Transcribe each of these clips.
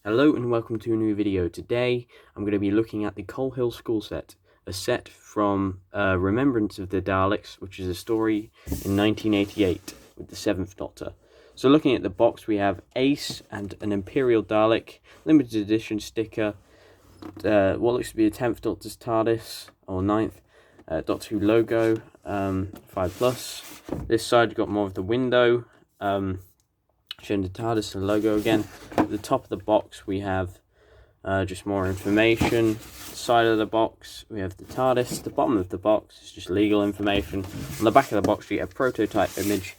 Hello and welcome to a new video. Today I'm going to be looking at the Coal Hill School set, a set from Remembrance of the Daleks, which is a story in 1988 with the 7th Doctor. So looking at the box, we have Ace and an Imperial Dalek, limited edition sticker, what looks to be a 10th Doctor's TARDIS, or 9th, Doctor Who logo, 5+. This side you've got more of the window, showing the TARDIS and logo again. At the top of the box we have just more information. Side of the box we have the TARDIS. The bottom of the box is just legal information. On the back of the box you get a prototype image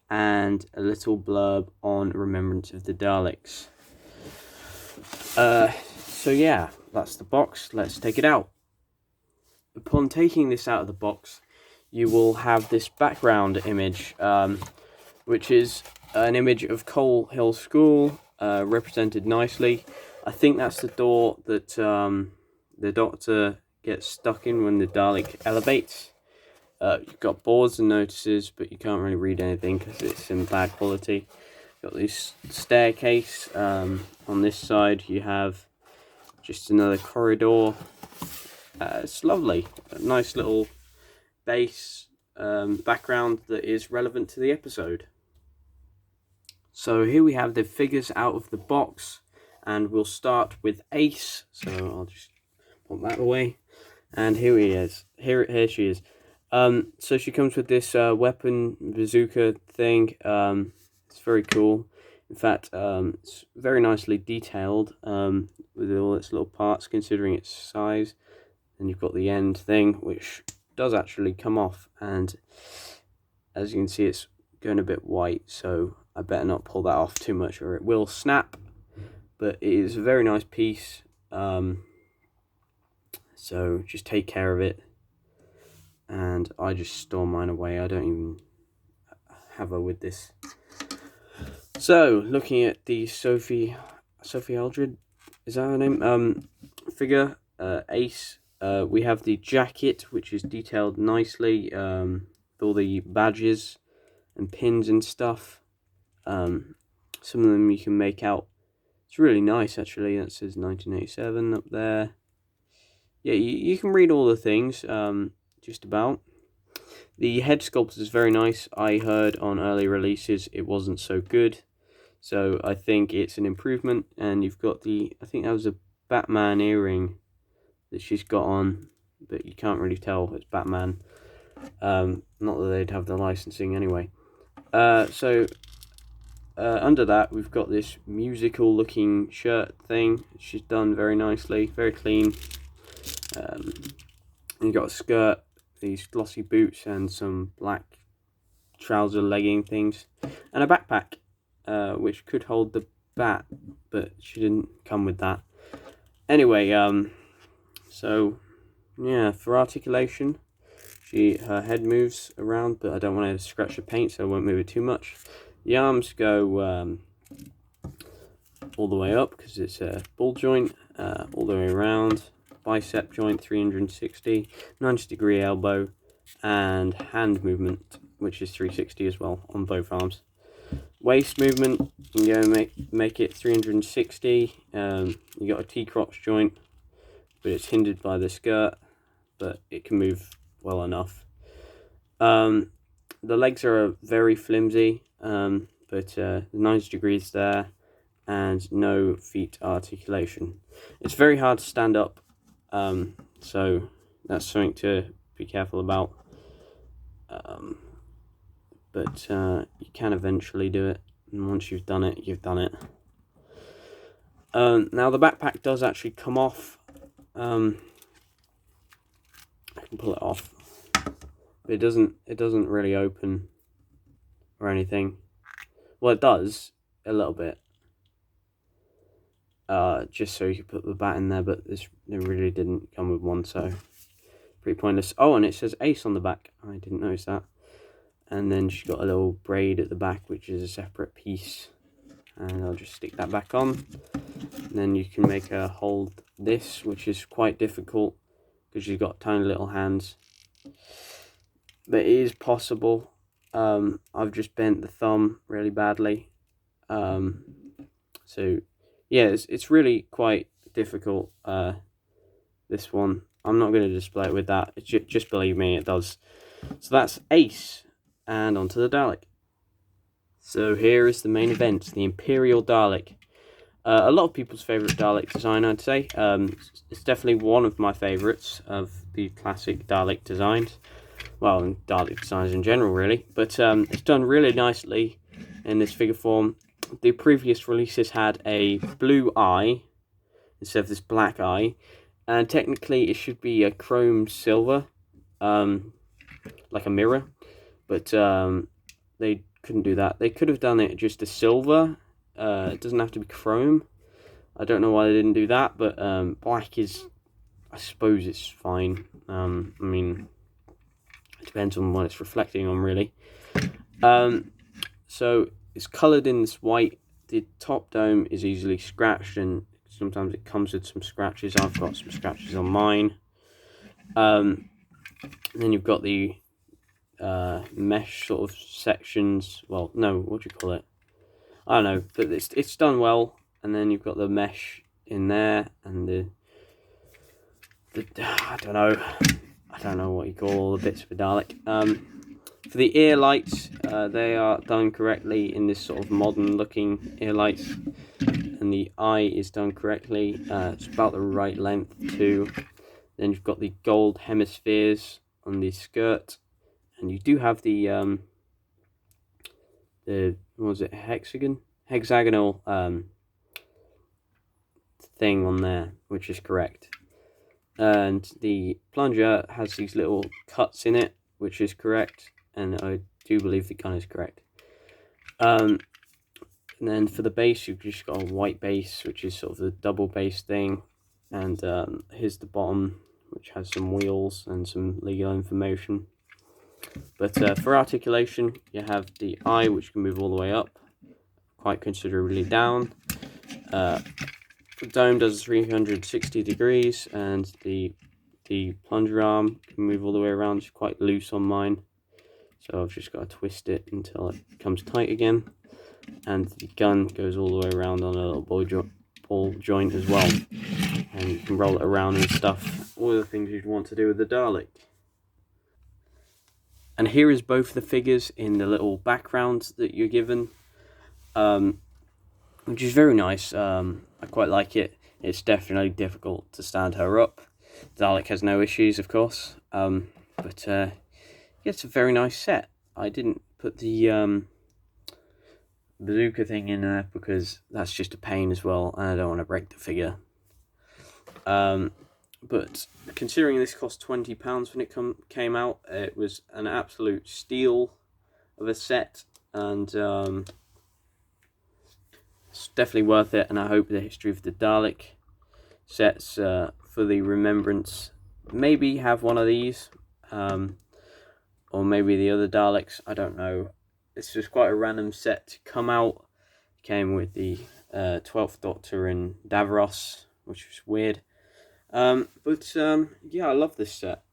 and a little blurb on Remembrance of the Daleks. So yeah, that's the box. Let's take it out. Upon taking this out of the box, you will have this background image, which is an image of Coal Hill School, represented nicely. I think that's the door that the Doctor gets stuck in when the Dalek elevates. You've got boards and notices, but you can't really read anything because it's in bad quality. You've got this staircase. On this side you have just another corridor. It's lovely. A nice little base background that is relevant to the episode. So here we have the figures out of the box, and we'll start with Ace. So I'll just put that away, and here he is. Here she is. So she comes with this weapon bazooka thing. It's very cool. In fact, it's very nicely detailed with all its little parts, considering its size. And you've got the end thing, which does actually come off, and as you can see, it's going a bit white, so I better not pull that off too much or it will snap. But it is a very nice piece, so just take care of it. And I just store mine away. I don't even have her with this. So looking at the Sophie Aldred, is that her name? Figure, Ace. We have the jacket, which is detailed nicely, with all the badges and pins and stuff. Some of them you can make out. It's really nice, actually. That says 1987 up there. Yeah, you can read all the things, just about. The head sculpt is very nice. I heard on early releases it wasn't so good, so I think it's an improvement. And you've got I think that was a Batman earring that she's got on, but you can't really tell it's Batman. Not that they'd have the licensing anyway. So under that we've got this musical looking shirt thing. She's done very nicely, very clean. You've got a skirt, these glossy boots, and some black trouser legging things, and a backpack, which could hold the bat, but she didn't come with that. Anyway, so yeah, for articulation, her head moves around, but I don't want to scratch the paint, so I won't move it too much. The arms go all the way up because it's a ball joint, all the way around. Bicep joint 360, 90-degree elbow, and hand movement, which is 360 as well on both arms. Waist movement, you can go make it 360. You got a T-crotch joint, but it's hindered by the skirt, but it can move well enough. The legs are very flimsy, but 90 degrees there, and no feet articulation. It's very hard to stand up, so that's something to be careful about. But you can eventually do it, and once you've done it, you've done it. Now the backpack does actually come off. I can pull it off, but it doesn't really open or anything. Well, it does a little bit, just so you can put the bat in there, but it really didn't come with one, so pretty pointless. Oh, and it says Ace on the back. I didn't notice that. And then she's got a little braid at the back, which is a separate piece, and I'll just stick that back on. And then you can make her hold this, which is quite difficult because she's got tiny little hands, but it is possible. I've just bent the thumb really badly, so yeah, it's really quite difficult. This one, I'm not going to display it with that. Just believe me, it does. So that's Ace, and onto the Dalek. So here is the main event, the Imperial Dalek. A lot of people's favourite Dalek design, I'd say. It's definitely one of my favourites of the classic Dalek designs. Well, and Dalek designs in general, really. But it's done really nicely in this figure form. The previous releases had a blue eye instead of this black eye. And technically, it should be a chrome silver, like a mirror. But they couldn't do that. They could have done it just a silver. It doesn't have to be chrome. I don't know why they didn't do that, but black is, I suppose it's fine. I mean, it depends on what it's reflecting on, really. So it's coloured in this white. The top dome is easily scratched, and sometimes it comes with some scratches. I've got some scratches on mine. And then you've got the mesh sort of sections. Well, no, what do you call it? I don't know, but it's done well. And then you've got the mesh in there, and the I don't know what you call all the bits of a Dalek. For the ear lights, they are done correctly in this sort of modern looking ear lights, and the eye is done correctly. It's about the right length too. Then you've got the gold hemispheres on the skirt, and you do have the what was it, hexagonal thing on there, which is correct. And the plunger has these little cuts in it, which is correct, and I do believe the gun is correct. And then for the base, you've just got a white base, which is sort of the double base thing. And here's the bottom, which has some wheels and some legal information. But for articulation, you have the eye, which can move all the way up, quite considerably down. The dome does 360 degrees, and the plunger arm can move all the way around. It's quite loose on mine, so I've just got to twist it until it becomes tight again. And the gun goes all the way around on a little ball joint as well, and you can roll it around and stuff. All the things you'd want to do with the Dalek. And here is both the figures in the little background that you're given, which is very nice. I quite like it. It's definitely difficult to stand her up. Dalek has no issues, of course, but yeah, it's a very nice set. I didn't put the bazooka thing in there because that's just a pain as well, and I don't want to break the figure. But considering this cost £20 when it came out, it was an absolute steal of a set, and it's definitely worth it. And I hope the History of the Dalek sets for the remembrance maybe have one of these, or maybe the other Daleks. I don't know. This was quite a random set to come out. It came with the 12th Doctor and Davros, which was weird. But yeah, I love this set.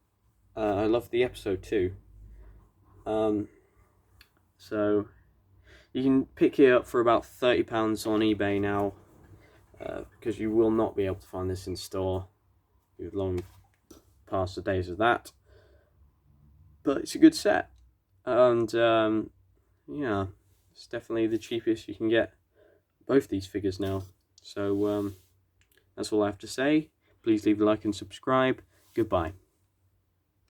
I love the episode too. So you can pick it up for about £30 on eBay now, because you will not be able to find this in store. You've long past the days of that. But it's a good set, and yeah, it's definitely the cheapest you can get both these figures now. So that's all I have to say. Please leave a like and subscribe. Goodbye.